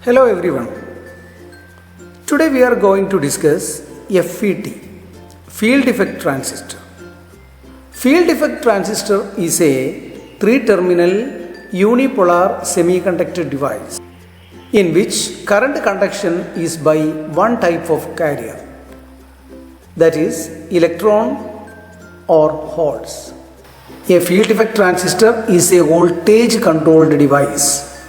Hello everyone. Today we are going to discuss FET, Field Effect Transistor. Field Effect Transistor is a three-terminal unipolar semiconductor device in which current conduction is by one type of carrier, that is electron or holes. A field effect transistor is a voltage controlled device,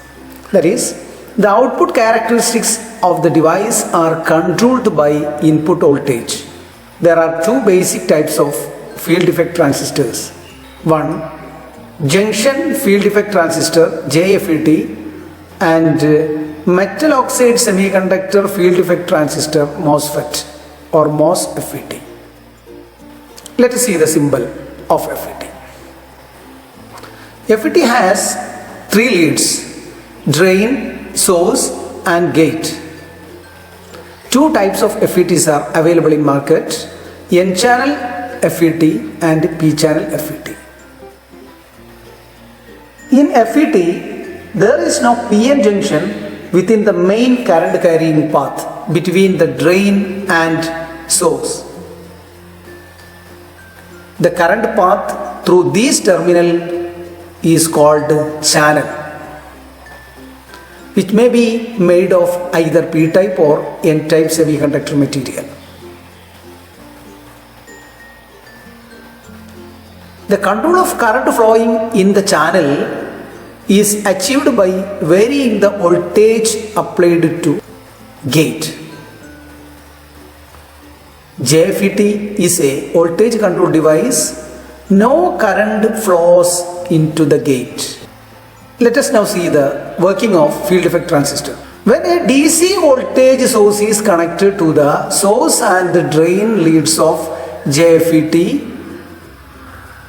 that is the output characteristics of the device are controlled by input voltage. There are two basic types of field effect transistors. One, junction field effect transistor JFET, and metal oxide semiconductor field effect transistor MOSFET or MOSFET. Let us see the symbol of FET. FET has three leads: drain, source and gate. Two types of FETs are available in market: N-channel FET and P-channel FET. In FET, there is no PN junction within the main current carrying path between the drain and source. The current path through these terminals is called channel, which may be made of either P-type or N-type semiconductor material. The control of current flowing in the channel is achieved by varying the voltage applied to gate. JFET is a voltage control device. No current flows into the gate. Let us now see the working of field effect transistor. When a DC voltage source is connected to the source and the drain leads of JFET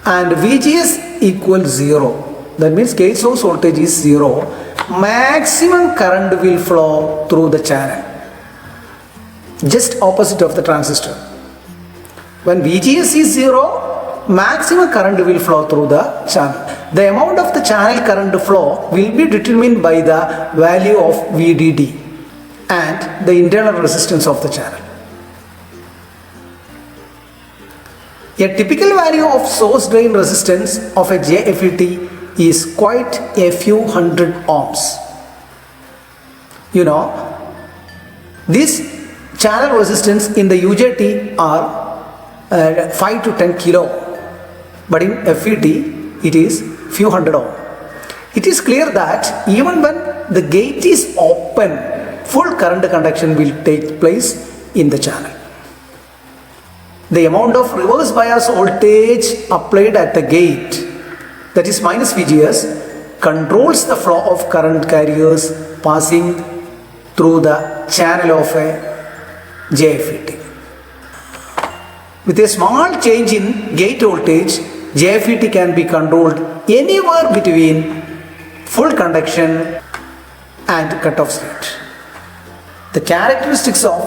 and VGS equals 0, that means gate source voltage is 0, maximum current will flow through the channel, just opposite of the transistor. When VGS is 0, maximum current will flow through the channel. The amount of the channel current flow will be determined by the value of VDD and the internal resistance of the channel. A typical value of source drain resistance of a JFET is quite a few hundred ohms. You know, this channel resistance in the UJT are 5 to 10 kilo. But in FET, it is few hundred ohm. It is clear that even when the gate is open, full current conduction will take place in the channel. The amount of reverse bias voltage applied at the gate, that is minus VGS, controls the flow of current carriers passing through the channel of a JFET. With a small change in gate voltage, JFET can be controlled anywhere between full conduction and cutoff state. The characteristics of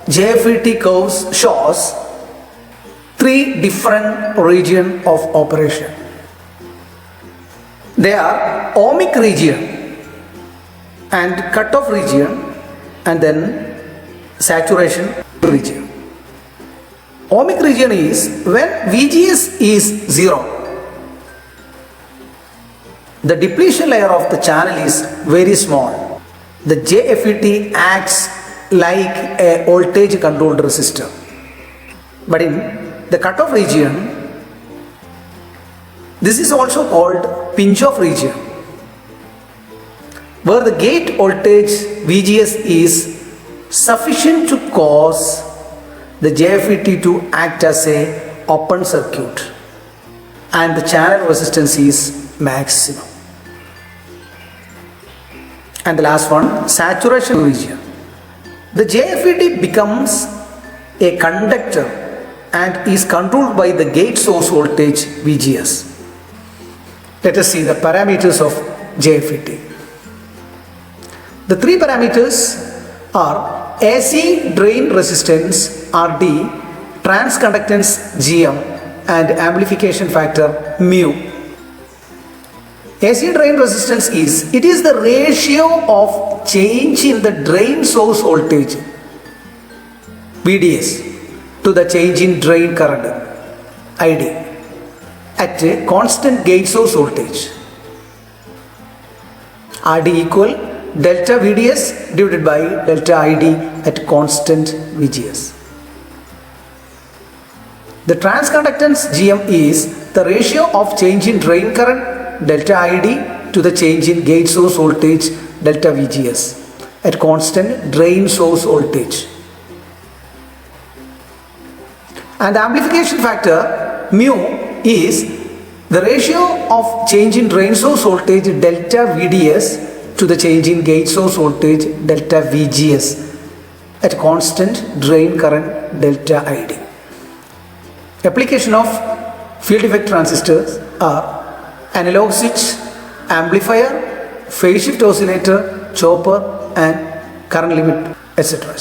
JFET curves shows three different regions of operation. They are ohmic region and cutoff region and then saturation region. Ohmic region is when VGS is 0. The depletion layer of the channel is very small. The JFET acts like a voltage controlled resistor. But in the cutoff region, this is also called pinch off region, where the gate voltage VGS is sufficient to cause the JFET to act as a open circuit and the channel resistance is maximum. And the last one, saturation region. The JFET becomes a conductor and is controlled by the gate source voltage VGS. Let us see the parameters of JFET. The three parameters are AC drain resistance RD, transconductance GM and amplification factor mu. AC drain resistance is the ratio of change in the drain source voltage VDS to the change in drain current ID at a constant gate source voltage. RD equal delta VDS divided by delta ID at constant VGS. The transconductance GM is the ratio of change in drain current delta ID to the change in gate source voltage delta VGS at constant drain source voltage. And the amplification factor mu is the ratio of change in drain source voltage delta VDS to the change in gate source voltage delta VGS at constant drain current delta ID. Application of field effect transistors are analog switch, amplifier, phase shift oscillator, chopper and current limit, etc.